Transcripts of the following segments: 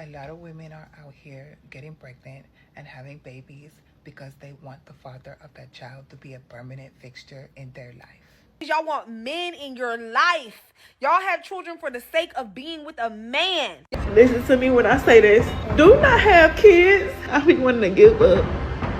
lot of women are out here getting pregnant and having babies because they want the father of that child to be a permanent fixture in their life. Y'all want men in your life. Y'all have children for the sake of being with a man. Listen to me when I say this. Do not have kids. I be wanting to give up.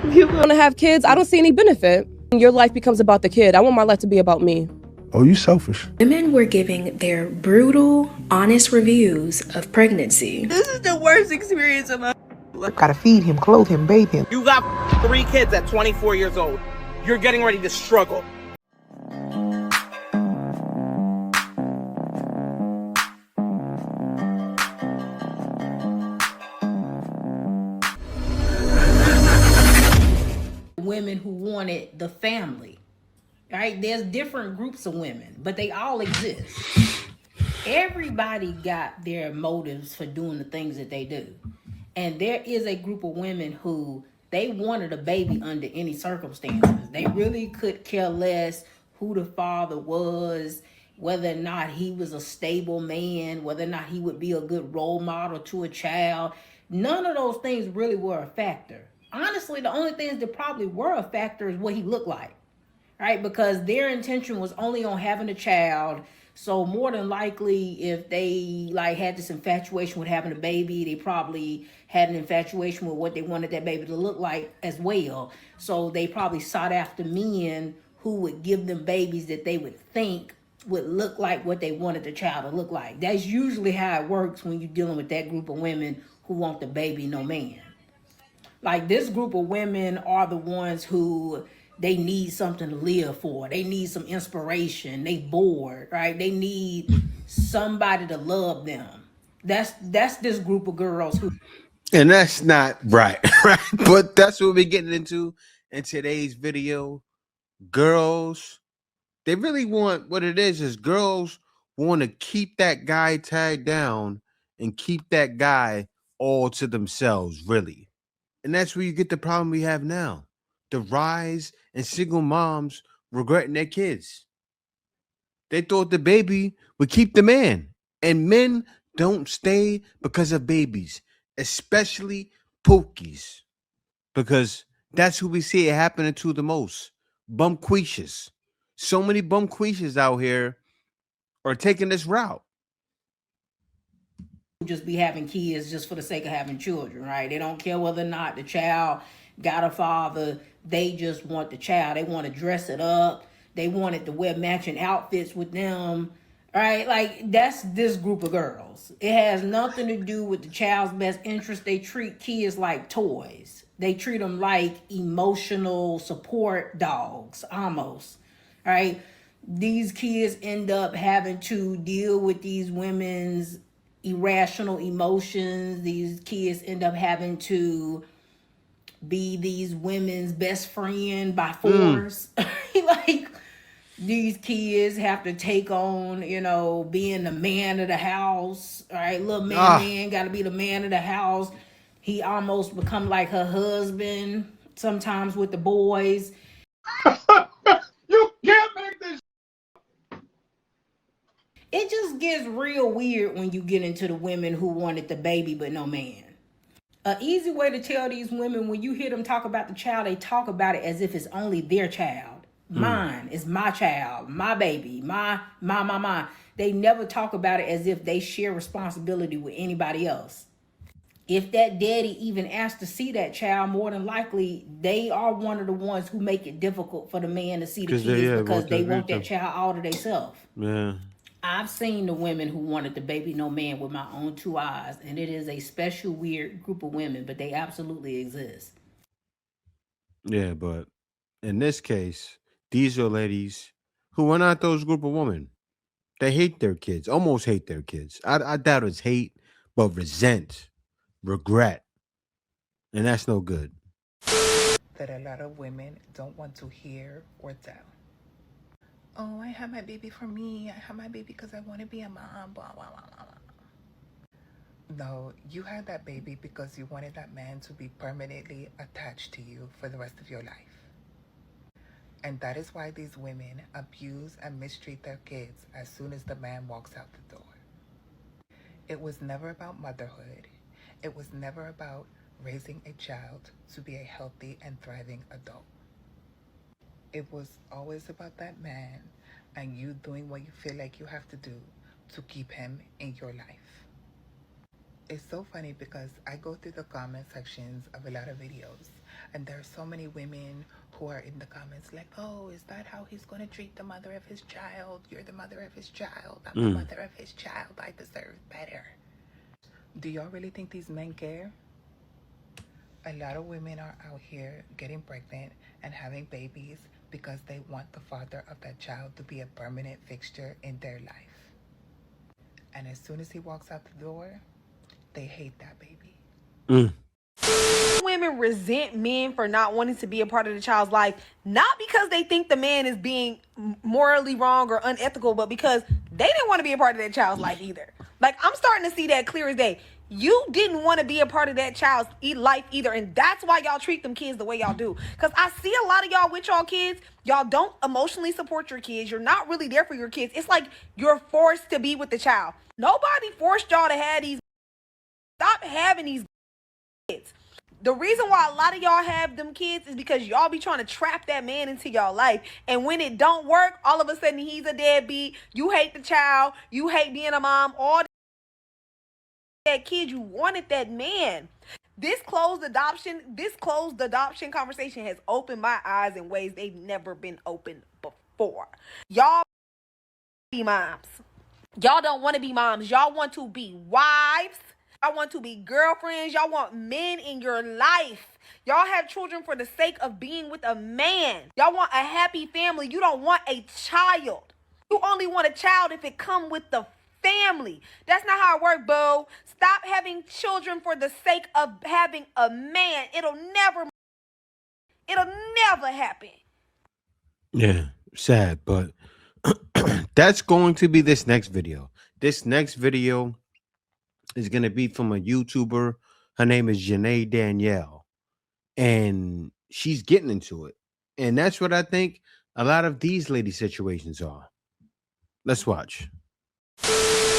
Want to have kids? I don't see any benefit. Your life becomes about the kid. I want my life to be about me. Oh, you selfish. Women were giving their brutal, honest reviews of pregnancy. This is the worst experience of my life. Gotta feed him, clothe him, bathe him. You got 3 kids at 24 years old. You're getting ready to struggle. Women who wanted the family, right? There's different groups of women, but they all exist. Everybody got their motives for doing the things that they do. And there is a group of women who they wanted a baby under any circumstances. They really could care less who the father was, whether or not he was a stable man, whether or not he would be a good role model to a child. None of those things really were a factor. Honestly, the only things that probably were a factor is what he looked like, right? Because their intention was only on having a child. So more than likely, if they had this infatuation with having a baby, they probably had an infatuation with what they wanted that baby to look like as well. So they probably sought after men who would give them babies that they would think would look like what they wanted the child to look like. That's usually how it works when you're dealing with that group of women who want the baby, no man. Like, this group of women are the ones who they need something to live for. They need some inspiration. They bored, right? They need somebody to love them. That's this group of girls who. And that's not right, right? But that's what we're getting into in today's video. Girls, they really want, what it is girls want to keep that guy tagged down and keep that guy all to themselves, really. And that's where you get the problem we have now. The rise in single moms regretting their kids. They thought the baby would keep the man. And men don't stay because of babies, especially pookies. Because that's who we see it happening to the most. Bumqueishas. So many bumqueishas out here are taking this route. Just be having kids just for the sake of having children, right? They don't care whether or not the child got a father. They just want the child. They want to dress it up. They wanted to wear matching outfits with them, right? Like, that's this group of girls. It has nothing to do with the child's best interest. They treat kids like toys. They treat them like emotional support dogs, almost, right? These kids end up having to deal with these women's irrational emotions. These kids end up having to be these women's best friend by force. Like, these kids have to take on, being the man of the house. All right, little man got to be the man of the house. He almost become like her husband sometimes with the boys. You can't make this. It just gets real weird when you get into the women who wanted the baby but no man. An easy way to tell these women, when you hear them talk about the child, they talk about it as if it's only their child. Mine is my child, my baby, my. They never talk about it as if they share responsibility with anybody else. If that daddy even asks to see that child, more than likely, they are one of the ones who make it difficult for the man to see the kids because they want that child all to themselves. Yeah. I've seen the women who wanted the baby no man with my own 2 eyes, and it is a special, weird group of women, but they absolutely exist. Yeah, but in this case, these are ladies who are not those group of women. They hate their kids, almost hate their kids. I doubt it's hate, but resent, regret. And that's no good. That a lot of women don't want to hear or tell. Oh, I had my baby for me. I had my baby because I want to be a mom. Blah, blah, blah, blah. No, you had that baby because you wanted that man to be permanently attached to you for the rest of your life. And that is why these women abuse and mistreat their kids as soon as the man walks out the door. It was never about motherhood. It was never about raising a child to be a healthy and thriving adult. It was always about that man and you doing what you feel like you have to do to keep him in your life. It's so funny because I go through the comment sections of a lot of videos and there are so many women who are in the comments like, oh, is that how he's going to treat the mother of his child? You're the mother of his child. I'm the mother of his child. I deserve better. Do y'all really think these men care? A lot of women are out here getting pregnant and having babies because they want the father of that child to be a permanent fixture in their life. And as soon as he walks out the door, they hate that baby. Women resent men for not wanting to be a part of the child's life, not because they think the man is being morally wrong or unethical, but because they didn't want to be a part of that child's life either. Like, I'm starting to see that clear as day. You didn't want to be a part of that child's life either, and that's why y'all treat them kids the way y'all do. Because I see a lot of y'all with y'all kids, y'all don't emotionally support your kids. You're not really there for your kids. It's like you're forced to be with the child. Nobody forced y'all to have these. Stop having these kids. The reason why a lot of y'all have them kids is because y'all be trying to trap that man into y'all life. And when it don't work, all of a sudden he's a deadbeat. You hate the child. You hate being a mom. All that kid, you wanted that man. This closed adoption conversation has opened my eyes in ways they've never been opened before. Y'all be moms. Y'all don't want to be moms. Y'all want to be wives. Y'all want to be girlfriends. Y'all want men in your life. Y'all have children for the sake of being with a man. Y'all want a happy family. You don't want a child. You only want a child if it come with the family. That's not how it works, boo. Stop having children for the sake of having a man. It'll never happen. Yeah, sad, but that's going to be this next video. This next video is going to be from a YouTuber. Her name is Janae Danielle, and she's getting into it. And that's what I think a lot of these lady situations are. Let's watch.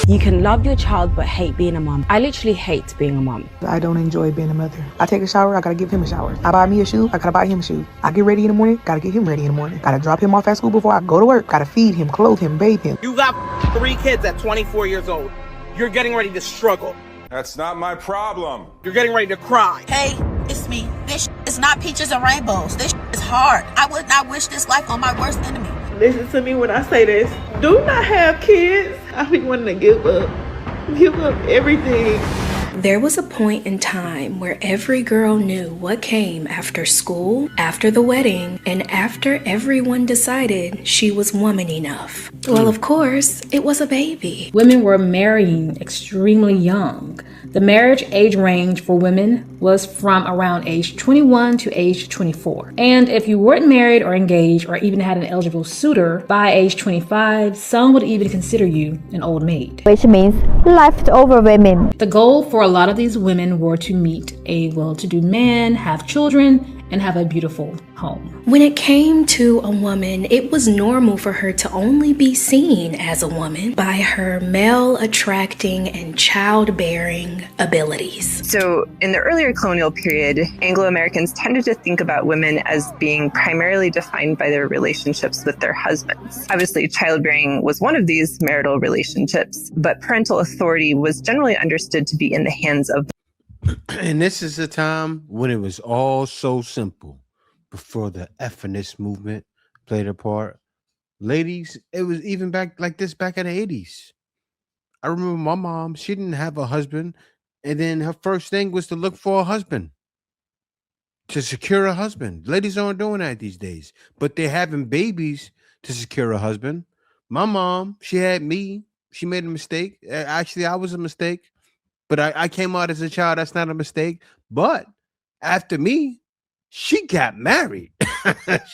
You can love your child but hate being a mom. I literally hate being a mom. I don't enjoy being a mother. I take a shower, I gotta give him a shower. I buy me a shoe, I gotta buy him a shoe. I get ready in the morning, gotta get him ready in the morning. Gotta drop him off at school before I go to work. Gotta feed him, clothe him, bathe him. You got 3 kids at 24 years old. You're getting ready to struggle. That's not my problem. You're getting ready to cry. Hey, it's me. This is not peaches and rainbows. This is hard. I would not wish this life on my worst enemy. Listen to me when I say this. Do not have kids. I be wanting to give up everything. There was a point in time where every girl knew what came after school, after the wedding, and after everyone decided she was woman enough. Well, of course, it was a baby. Women were marrying extremely young. The marriage age range for women was from around age 21 to age 24. And if you weren't married or engaged or even had an eligible suitor by age 25, some would even consider you an old maid. Which means leftover women. The goal for a lot of these women were to meet a well-to-do man, have children, and have a beautiful home. When it came to a woman, it was normal for her to only be seen as a woman by her male attracting and childbearing abilities. So in the earlier colonial period, Anglo-Americans tended to think about women as being primarily defined by their relationships with their husbands. Obviously, childbearing was one of these marital relationships, but parental authority was generally understood to be in the hands of And this is a time when it was all so simple before the feminist movement played a part. Ladies, it was even back like this back in the 80s. I remember my mom, she didn't have a husband, and then her first thing was to look for a husband, to secure a husband. Ladies aren't doing that these days, but they're having babies to secure a husband. My mom, she had me. She made a mistake. Actually, I was a mistake. But I came out as a child. That's not a mistake. But after me, she got married.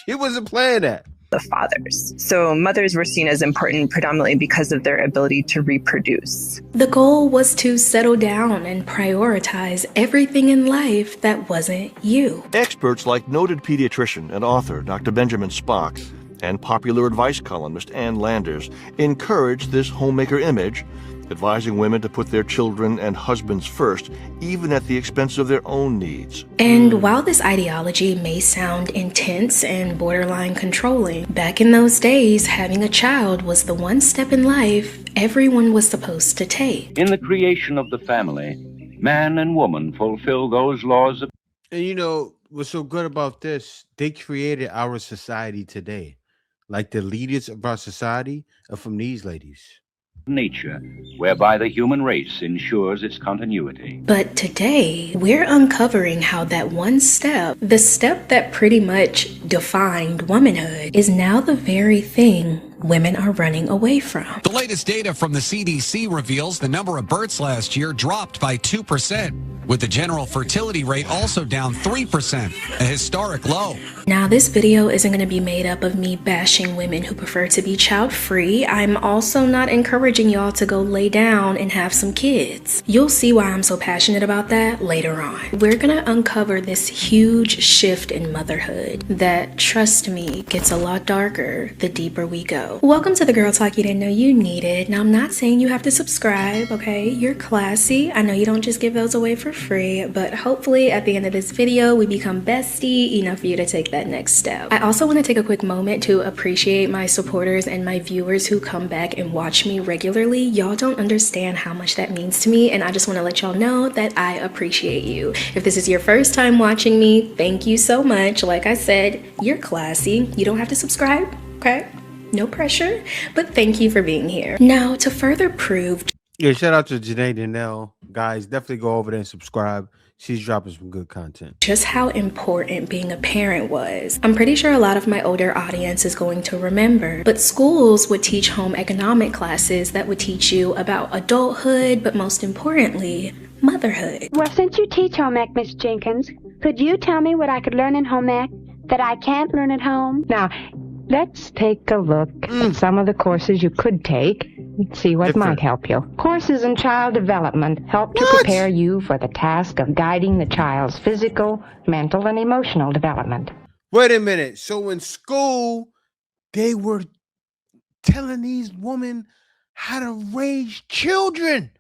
She wasn't playing that. The fathers. So mothers were seen as important predominantly because of their ability to reproduce. The goal was to settle down and prioritize everything in life that wasn't you. Experts like noted pediatrician and author Dr. Benjamin Spock and popular advice columnist Ann Landers encouraged this homemaker image advising women to put their children and husbands first, even at the expense of their own needs. And while this ideology may sound intense and borderline controlling, back in those days, having a child was the one step in life everyone was supposed to take. In the creation of the family, man and woman fulfill those laws of... And you know what's so good about this? They created our society today. Like the leaders of our society are from these ladies. nature, whereby the human race ensures its continuity. But today, we're uncovering how that one step, the step that pretty much defined womanhood, is now the very thing women are running away from. The latest data from the CDC reveals the number of births last year dropped by 2%, with the general fertility rate also down 3%, a historic low. Now, this video isn't going to be made up of me bashing women who prefer to be child-free. I'm also not encouraging y'all to go lay down and have some kids. You'll see why I'm so passionate about that later on. We're going to uncover this huge shift in motherhood that, trust me, gets a lot darker the deeper we go. Welcome to the Girl Talk You Didn't Know You Needed. Now, I'm not saying you have to subscribe, okay? You're classy. I know you don't just give those away for free, but hopefully at the end of this video, we become bestie enough for you to take that next step. I also want to take a quick moment to appreciate my supporters and my viewers who come back and watch me regularly. Y'all don't understand how much that means to me, and I just want to let y'all know that I appreciate you. If this is your first time watching me, thank you so much. Like I said, you're classy. You don't have to subscribe, okay? No pressure, but thank you for being here. Now, to further prove... Yeah, shout out to Janae Donnell. Guys, definitely go over there and subscribe. She's dropping some good content. Just how important being a parent was. I'm pretty sure a lot of my older audience is going to remember, but schools would teach home economic classes that would teach you about adulthood, but most importantly, motherhood. Well, since you teach home ec, Miss Jenkins, could you tell me what I could learn in home ec that I can't learn at home? Now, let's take a look at some of the courses you could take and see what might help you. Courses in child development help to prepare you for the task of guiding the child's physical, mental, and emotional development. Wait a minute. So in school, they were telling these women how to raise children.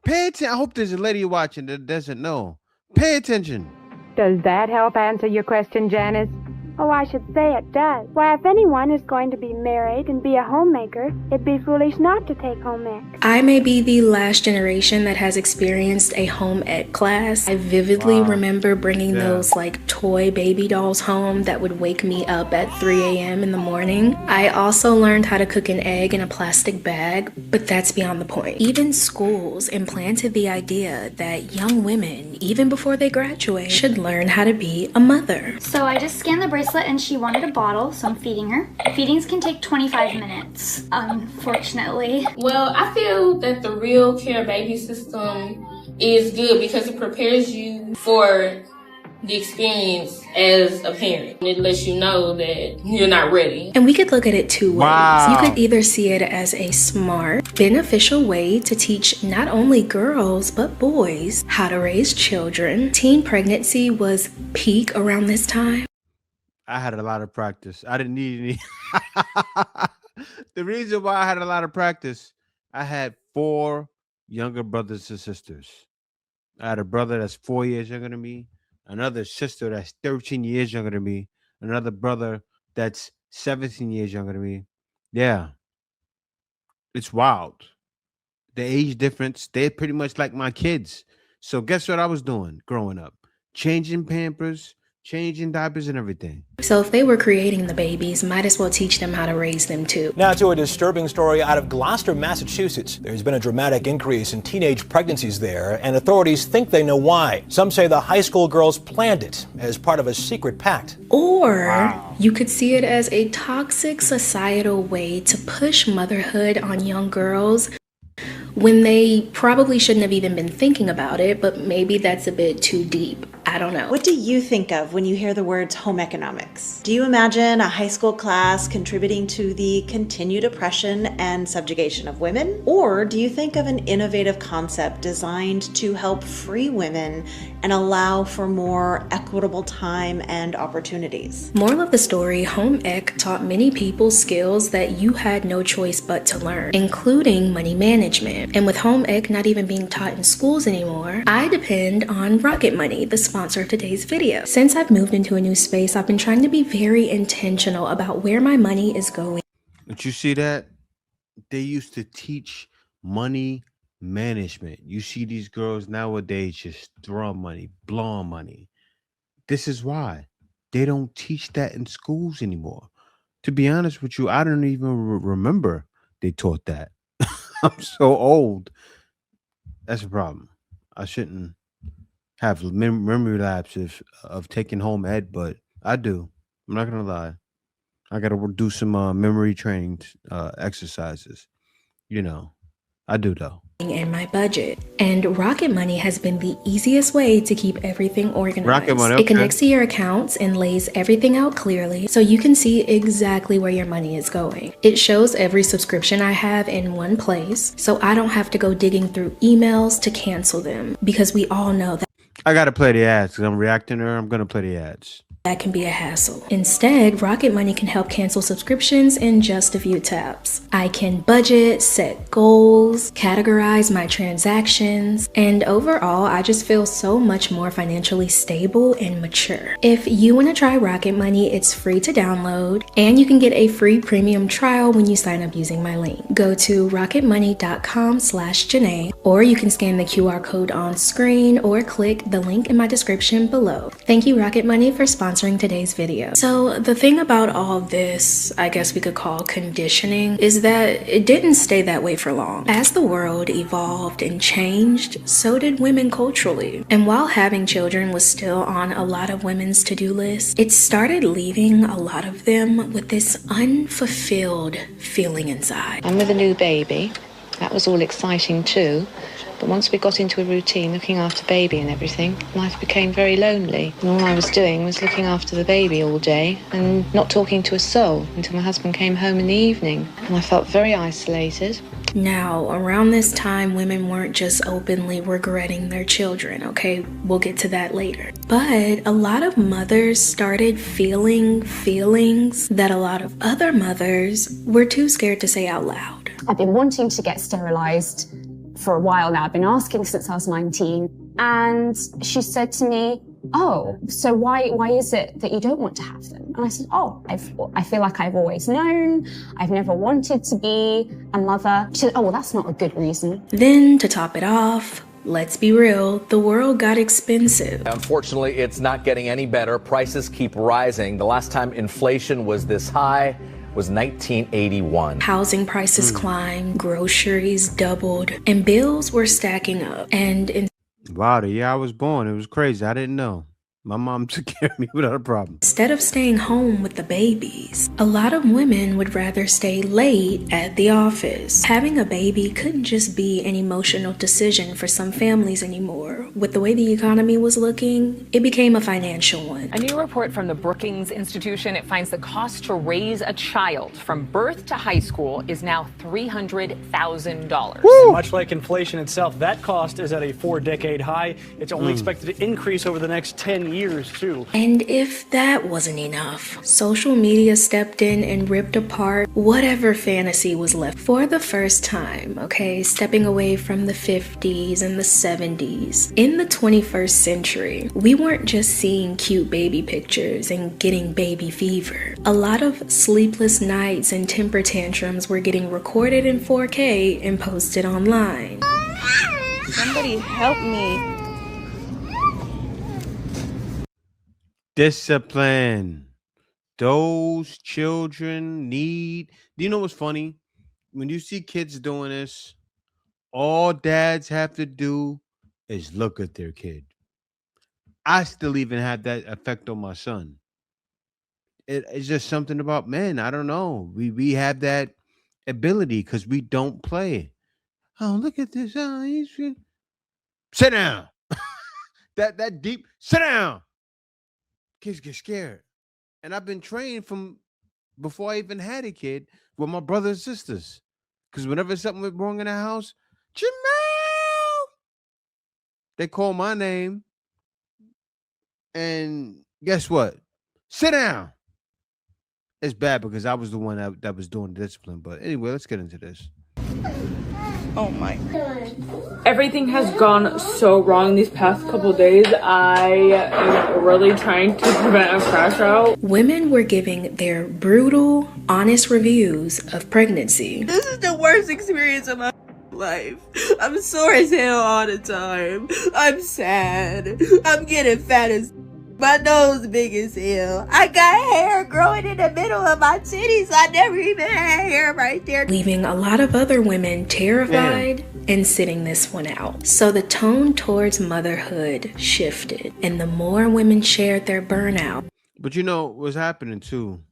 Pay attention. I hope there's a lady watching that doesn't know. Pay attention. Does that help answer your question, Janice? Oh, I should say it does. Why, if anyone is going to be married and be a homemaker, it'd be foolish not to take home ec. I may be the last generation that has experienced a home ec class. I vividly remember bringing those like toy baby dolls home that would wake me up at 3 a.m. in the morning. I also learned how to cook an egg in a plastic bag, but that's beyond the point. Even schools implanted the idea that young women, even before they graduate, should learn how to be a mother. So I just scanned the bracelet and she wanted a bottle, so I'm feeding her. Feedings can take 25 minutes, unfortunately. Well, I feel that the Real Care Baby system is good because it prepares you for the experience as a parent. It lets you know that you're not ready. And we could look at it two ways. Wow. You could either see it as a smart, beneficial way to teach not only girls, but boys how to raise children. Teen pregnancy was peak around this time. I had a lot of practice. I didn't need any. The reason why I had a lot of practice, I had 4 younger brothers and sisters. I had a brother that's 4 years younger than me, another sister that's 13 years younger than me, another brother that's 17 years younger than me. Yeah. It's wild. The age difference, they're pretty much like my kids. So guess what I was doing growing up? Changing Pampers, changing diapers and everything. So if they were creating the babies, might as well teach them how to raise them too. Now to a disturbing story out of Gloucester, Massachusetts. There's been a dramatic increase in teenage pregnancies there, and authorities think they know why. Some say the high school girls planned it as part of a secret pact. Or you could see it as a toxic societal way to push motherhood on young girls when they probably shouldn't have even been thinking about it, but maybe that's a bit too deep. I don't know. What do you think of when you hear the words home economics? Do you imagine a high school class contributing to the continued oppression and subjugation of women? Or do you think of an innovative concept designed to help free women and allow for more equitable time and opportunities? Moral of the story, home ec taught many people skills that you had no choice but to learn, including money management. And with home ec not even being taught in schools anymore, I depend on Rocket Money, the sponsor of today's video. Since I've moved into a new space, I've been trying to be very intentional about where my money is going. But you see that? They used to teach money management. You see these girls nowadays just throwing money, blowing money. This is why they don't teach that in schools anymore. To be honest with you, I don't even remember they taught that. I'm so old. That's a problem. I shouldn't have memory lapses of taking home ed, but I do. I'm not gonna lie. I gotta do some memory training exercises. You know, I do though. And my budget. And Rocket Money has been the easiest way to keep everything organized. Rocket Money, okay. It connects to your accounts and lays everything out clearly so you can see exactly where your money is going. It shows every subscription I have in one place, so I don't have to go digging through emails to cancel them, because we all know that I gotta play the ads because I'm reacting to her. I'm gonna play the ads. that can be a hassle. Instead, Rocket Money can help cancel subscriptions in just a few taps. I can budget, set goals, categorize my transactions, and overall, I just feel so much more financially stable and mature. If you want to try Rocket Money, it's free to download, and you can get a free premium trial when you sign up using my link. Go to rocketmoney.com/Janae, or you can scan the QR code on screen or click the link in my description below. Thank you, Rocket Money, for sponsoring today's video. So the thing about all this, I guess we could call conditioning, is that it didn't stay that way for long. As the world evolved and changed, so did women culturally. And while having children was still on a lot of women's to-do lists, it started leaving a lot of them with this unfulfilled feeling inside. And with a new baby, that was all exciting too. But once we got into a routine, looking after baby and everything, life became very lonely. And all I was doing was looking after the baby all day and not talking to a soul until my husband came home in the evening. And I felt very isolated. Now, around this time, women weren't just openly regretting their children, okay? We'll get to that later. But a lot of mothers started feeling feelings that a lot of other mothers were too scared to say out loud. I've been wanting to get sterilized for a while now. I've been asking since I was 19. And she said to me, oh, so why is it that you don't want to have them? And I said, oh, I feel like I've always known. I've never wanted to be a mother. She said, oh, well, that's not a good reason. Then, to top it off, let's be real, the world got expensive. Unfortunately, it's not getting any better. Prices keep rising. The last time inflation was this high was 1981. Housing prices climbed, groceries doubled, and bills were stacking up. And wow, the year I was born, it was crazy. I didn't know. My mom took care of me without a problem. Instead of staying home with the babies, a lot of women would rather stay late at the office. Having a baby couldn't just be an emotional decision for some families anymore. With the way the economy was looking, it became a financial one. A new report from the Brookings Institution, it finds the cost to raise a child from birth to high school is now $300,000. Much like inflation itself, that cost is at a 4-decade high. It's only expected to increase over the next 10 years, too. And if that wasn't enough, social media stepped in and ripped apart whatever fantasy was left. For the first time, okay, stepping away from the 50s and the 70s, in the 21st century, we weren't just seeing cute baby pictures and getting baby fever. A lot of sleepless nights and temper tantrums were getting recorded in 4K and posted online. Somebody help me. Discipline. Those children need. Do you know what's funny? When you see kids doing this, all dads have to do is look at their kid. I still even have that effect on my son. It's just something about men. I don't know. We have that ability because we don't play. Oh, look at this. Oh, sit down. that deep. Sit down. Kids get scared. And I've been trained from before I even had a kid with my brothers and sisters. Because whenever something went wrong in the house, Jamel, they call my name. And guess what? Sit down. It's bad because I was the one that was doing the discipline. But anyway, let's get into this. Oh my. Everything has gone so wrong these past couple days. I am really trying to prevent a crash out. Women were giving their brutal, honest reviews of pregnancy. This is the worst experience of my life. I'm sore as hell all the time. I'm sad. I'm getting fat as my nose big as hell. I got hair growing in the middle of my titties. I never even had hair right there. Leaving a lot of other women terrified and sitting this one out. So the tone towards motherhood shifted, and the more women shared their burnout. But you know what's happening too?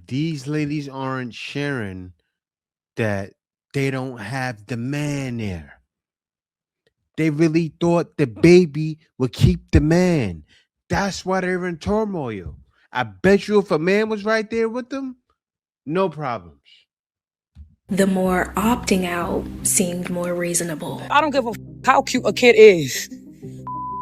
These ladies aren't sharing that they don't have the man there. They really thought the baby would keep the man. That's why they're in turmoil. I bet you if a man was right there with them, no problems. The more opting out seemed more reasonable. I don't give a how cute a kid is.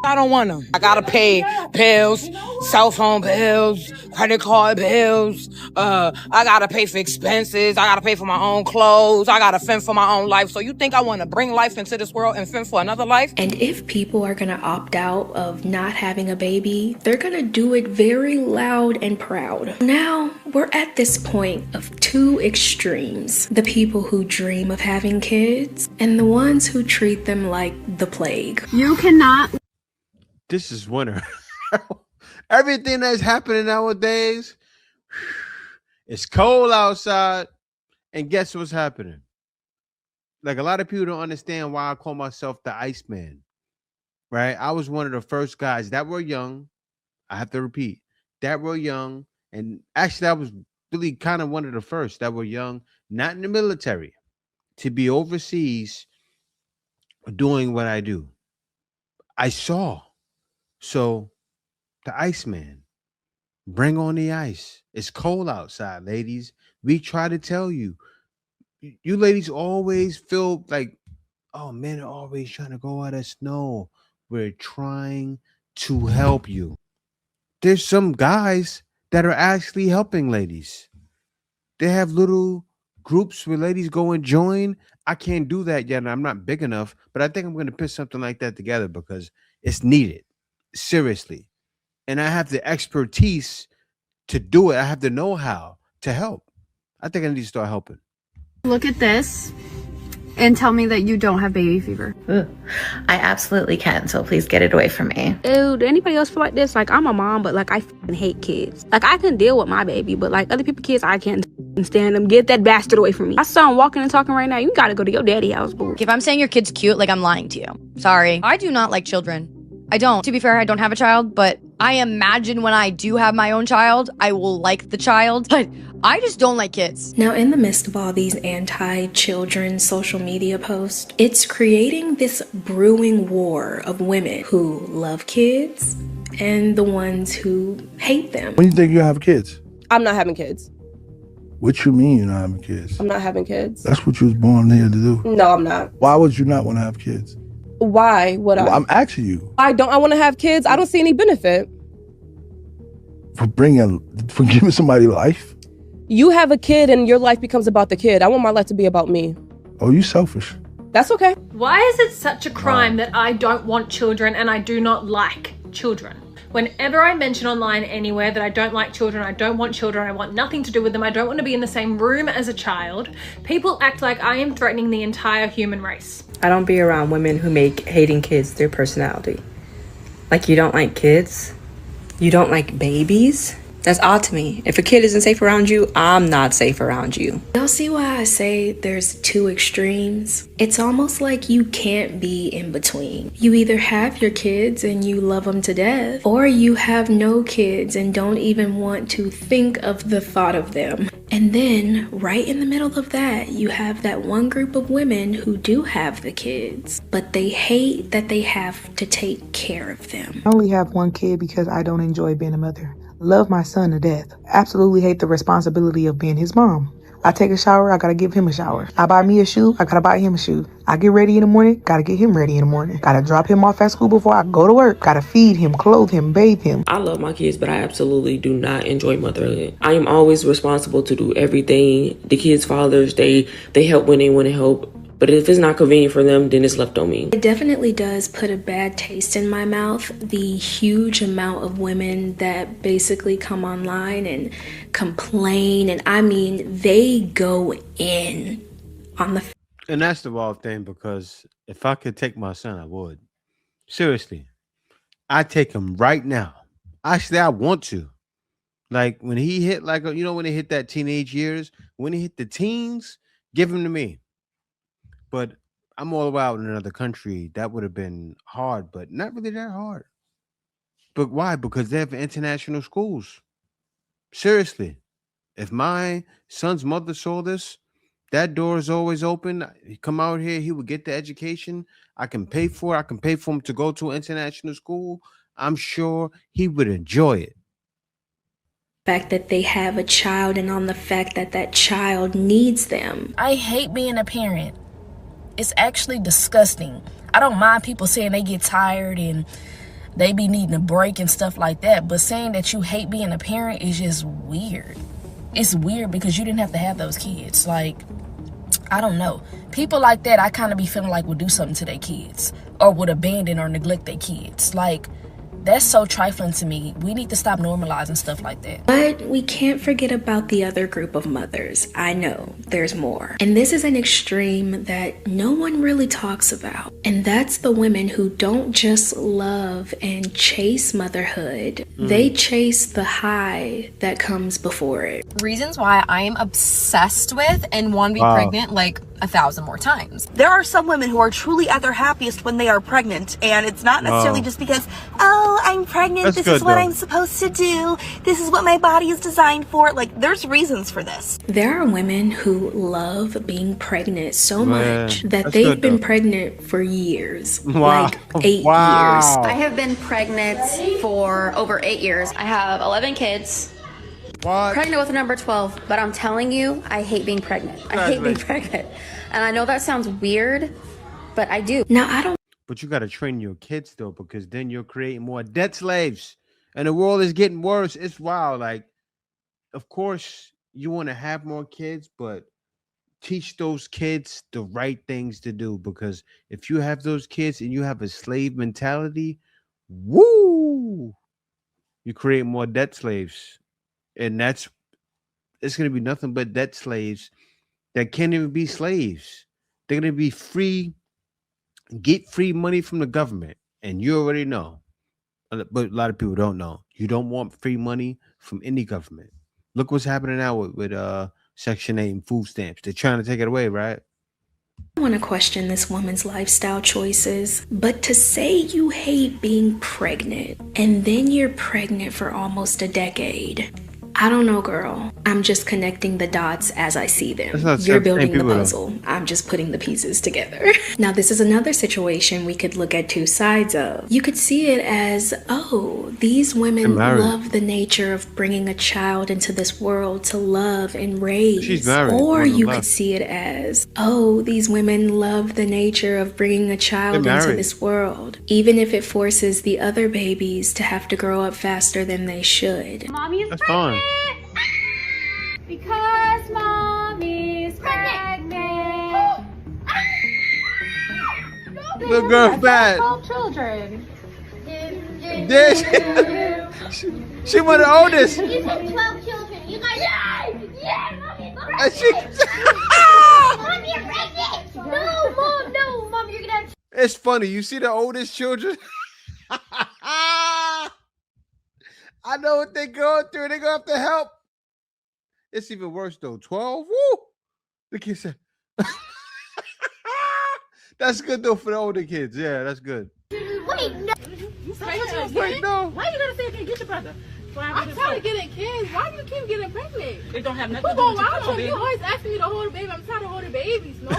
I don't want them. I gotta pay bills, cell phone bills, credit card bills. I gotta pay for expenses. I gotta pay for my own clothes. I gotta fend for my own life. So you think I want to bring life into this world and fend for another life? And if people are gonna opt out of not having a baby, they're gonna do it very loud and proud. Now, we're at this point of two extremes. The people who dream of having kids and the ones who treat them like the plague. You cannot. This is winter. Everything that's happening nowadays, it's cold outside. And guess what's happening? Like a lot of people don't understand why I call myself the Iceman. Right? I was one of the first guys that were young. I have to repeat, that were young. And actually, I was really kind of one of the first that were young, not in the military, to be overseas doing what I do. I saw. So, the Iceman, bring on the ice. It's cold outside, ladies. We try to tell you. You ladies always feel like, oh, men are always trying to go out of snow. We're trying to help you. There's some guys that are actually helping ladies. They have little groups where ladies go and join. I can't do that yet, and I'm not big enough, but I think I'm going to put something like that together because it's needed. Seriously. And I have the expertise to do it. I have the know-how to help. I think I need to start helping. Look at this and tell me that you don't have baby fever. Ooh, I absolutely can, so please get it away from me. Ew, do anybody else feel like this? Like, I'm a mom, but like, I fucking hate kids. Like, I can deal with my baby, but like, other people's kids, I can't stand them. Get that bastard away from me. I saw him walking and talking right now. You gotta go to your daddy house, boo. If I'm saying your kid's cute, like, I'm lying to you. Sorry. I do not like children. I don't. To be fair, I don't have a child, but I imagine when I do have my own child, I will like the child, but I just don't like kids. Now, in the midst of all these anti-children social media posts, it's creating this brewing war of women who love kids and the ones who hate them. When you think you have kids? I'm not having kids. What you mean you're not having kids? I'm not having kids. That's what you was born here to do. No, I'm not. Why would you not want to have kids? Why would I? I'm asking you. I want to have kids. I don't see any benefit. For giving somebody life? You have a kid and your life becomes about the kid. I want my life to be about me. Oh, you selfish. That's okay. Why is it such a crime that I don't want children and I do not like children? Whenever I mention online anywhere that I don't like children, I don't want children, I want nothing to do with them, I don't want to be in the same room as a child, people act like I am threatening the entire human race. I don't be around women who make hating kids their personality. Like, you don't like kids? You don't like babies? That's odd to me. If a kid isn't safe around you, I'm not safe around you. Y'all see why I say there's two extremes? It's almost like you can't be in between. You either have your kids and you love them to death, or you have no kids and don't even want to think of the thought of them. And then, right in the middle of that, you have that one group of women who do have the kids, but they hate that they have to take care of them. I only have one kid because I don't enjoy being a mother. Love my son to death. Absolutely hate the responsibility of being his mom. I take a shower, I gotta give him a shower. I buy me a shoe, I gotta buy him a shoe. I get ready in the morning, gotta get him ready in the morning. Gotta drop him off at school before I go to work. Gotta feed him, clothe him, bathe him. I love my kids, but I absolutely do not enjoy motherhood. I am always responsible to do everything. The kids' fathers, they help when they want to help. But if it's not convenient for them, then it's left on me. It definitely does put a bad taste in my mouth, the huge amount of women that basically come online and complain. And I mean, they go in on the... And that's the wild thing, because if I could take my son, I would. Seriously. I take him right now. Actually, I want to. Like when he hit, like, you know, when he hit that teenage years, when he hit the teens, give him to me. But I'm all the way out in another country. That would have been hard, but not really that hard. But why? Because they have international schools. Seriously. If my son's mother saw this, that door is always open. He come out here, he would get the education. I can pay for it. I can pay for him to go to international school. I'm sure he would enjoy it. Fact that they have a child and on the fact that that child needs them. I hate being a parent. It's actually disgusting. I don't mind people saying they get tired and they be needing a break and stuff like that, but saying that you hate being a parent is just weird. It's weird because you didn't have to have those kids. Like, I don't know. People like that, I kind of be feeling like would do something to their kids or would abandon or neglect their kids. Like, that's so trifling to me. We need to stop normalizing stuff like that. But we can't forget about the other group of mothers. I know there's more. And this is an extreme that no one really talks about. And that's the women who don't just love and chase motherhood. They chase the high that comes before it. Reasons why I am obsessed with and want to be pregnant like 1,000 more times. There are some women who are truly at their happiest when they are pregnant, and it's not necessarily just because, oh, I'm pregnant, this is what I'm supposed to do, this is what my body is designed for. Like, there's reasons for this. There are women who love being pregnant so much that they've been pregnant for years. Like 8 years. I have been pregnant for over 8 years. I have 11 kids. Pregnant with number 12, but I'm telling you, I hate being pregnant. I hate being pregnant. And I know that sounds weird, but I do. Now, I don't. But you got to train your kids, though, because then you're creating more debt slaves. And the world is getting worse. It's wild. Like, of course, you want to have more kids, but teach those kids the right things to do. Because if you have those kids and you have a slave mentality, woo, you create more debt slaves. And it's going to be nothing but debt slaves that can't even be slaves. They're going to be free, get free money from the government. And you already know, but a lot of people don't know. You don't want free money from any government. Look what's happening now with Section 8 and food stamps. They're trying to take it away, right? I want to question this woman's lifestyle choices, but to say you hate being pregnant and then you're pregnant for almost a decade, I don't know, girl. I'm just connecting the dots as I see them. You're building the puzzle. I'm just putting the pieces together. Now, this is another situation we could look at two sides of. You could see it as, oh, these women love the nature of bringing a child into this world to love and raise. She's married. Or you could see it as, oh, these women love the nature of bringing a child into this world, even if it forces the other babies to have to grow up faster than they should. Mommy's That's fine. Because mommy's pregnant. The girl fat. 12 children. She was the oldest. You said 12 children. You guys. Yeah, mommy's Mom, you're pregnant. No, mom, you're gonna have. It's funny. You see the oldest children? I know what they're going through. They're going to have to help. It's even worse, though. 12? Woo! The kid said, that's good, though, for the older kids. Yeah, that's good. Wait, no. Wait, no. Why you gotta say I can't get your brother? I'm trying to get in kids. Why do you keep getting pregnant? It don't have nothing to do Who with going around you. you? You always asking me to hold a baby. I'm trying to hold a babies. No.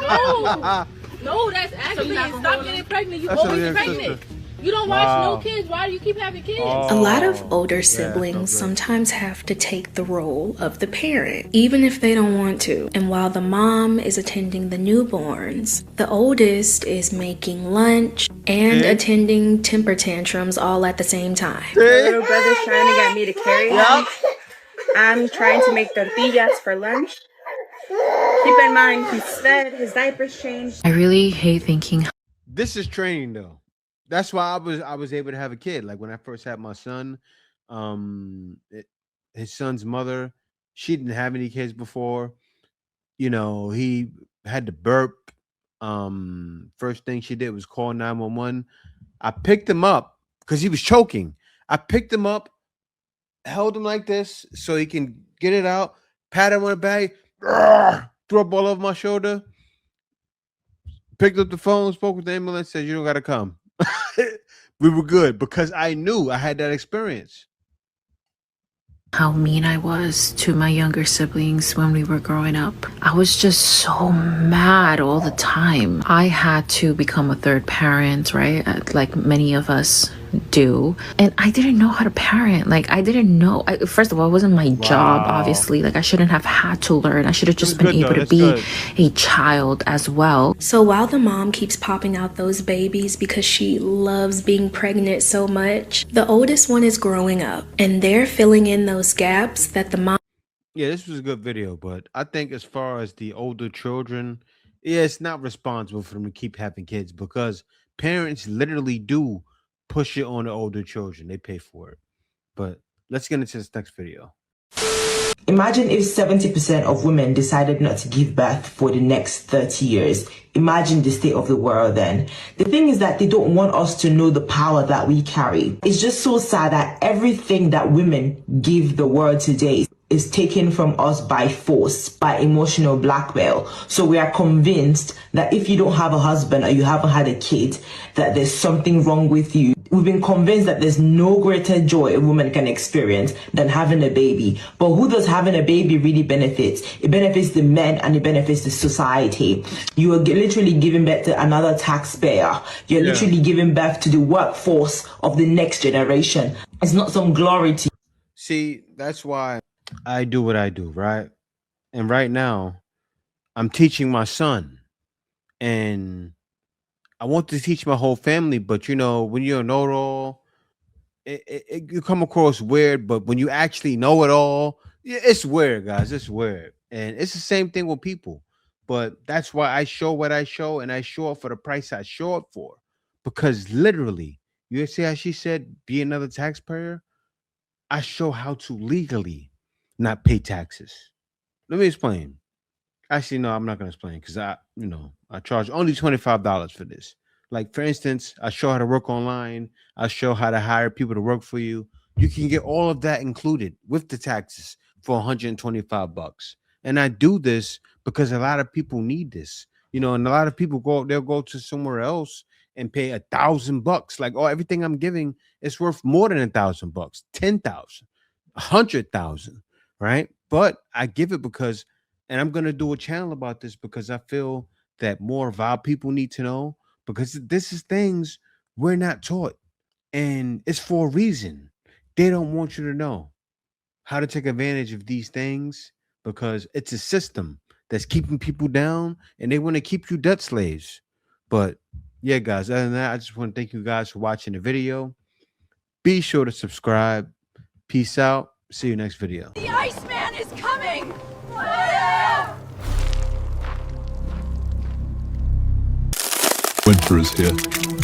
No. No, that's actually stop getting pregnant. You always pregnant. You don't watch no kids. Why do you keep having kids? A lot of older siblings sometimes have to take the role of the parent, even if they don't want to. And while the mom is attending the newborns, the oldest is making lunch and attending temper tantrums all at the same time. My little brother's trying to get me to carry him. I'm trying to make tortillas for lunch. Keep in mind, he's fed, his diaper's changed. I really hate thinking. This is training, though. That's why I was able to have a kid. Like when I first had my son, his son's mother, she didn't have any kids before. You know, he had to burp. First thing she did was call 911. I picked him up because he was choking. I picked him up, held him like this so he can get it out, pat him on the back, threw up all over my shoulder, picked up the phone, spoke with the ambulance, said, you don't got to come. We were good because I knew I had that experience. How mean I was to my younger siblings when we were growing up. I was just so mad all the time. I had to become a third parent, right? Like many of us do. And I didn't know how to parent. Like I didn't know. First of all, it wasn't my job, obviously. Like I shouldn't have had to learn. I should have just been able to be a child as well. So while the mom keeps popping out those babies because she loves being pregnant so much, the oldest one is growing up and they're filling in those gaps that the mom. Yeah, this was a good video, but I think as far as the older children, yeah, it's not responsible for them to keep having kids because parents literally do push it on the older children. They pay for it. But let's get into this next video. Imagine if 70% of women decided not to give birth for the next 30 years. Imagine the state of the world then. The thing is that they don't want us to know the power that we carry. It's just so sad that everything that women give the world today is taken from us by force, by emotional blackmail. So we are convinced that if you don't have a husband or you haven't had a kid, that there's something wrong with you. We've been convinced that there's no greater joy a woman can experience than having a baby. But who does having a baby really benefits? It benefits the men and it benefits the society. You are literally giving birth to another taxpayer. You're literally giving birth to the workforce of the next generation. It's not some glory to. See, that's why I do what I do, right? And right now, I'm teaching my son. And I want to teach my whole family, but you know, when you know it all, you come across weird, but when you actually know it all, it's weird, guys. It's weird. And it's the same thing with people. But that's why I show what I show, and I show it for the price I show it for. Because literally, you see how she said, be another taxpayer? I show how to legally not pay taxes. Let me explain. Actually, no, I'm not going to explain because I charge only $25 for this. Like, for instance, I show how to work online. I show how to hire people to work for you. You can get all of that included with the taxes for $125. And I do this because a lot of people need this, and a lot of people they'll go to somewhere else and pay $1,000. Like, everything I'm giving is worth more than $1,000, 10,000, 100,000, right? But I give it because, and I'm going to do a channel about this because I feel that more of our people need to know, because this is things we're not taught, and it's for a reason. They don't want you to know how to take advantage of these things because it's a system that's keeping people down, and they want to keep you debt slaves. But yeah, guys, other than that, I just want to thank you guys for watching the video. Be sure to subscribe. Peace out. See you next video. The Iceman is coming! Winter is here.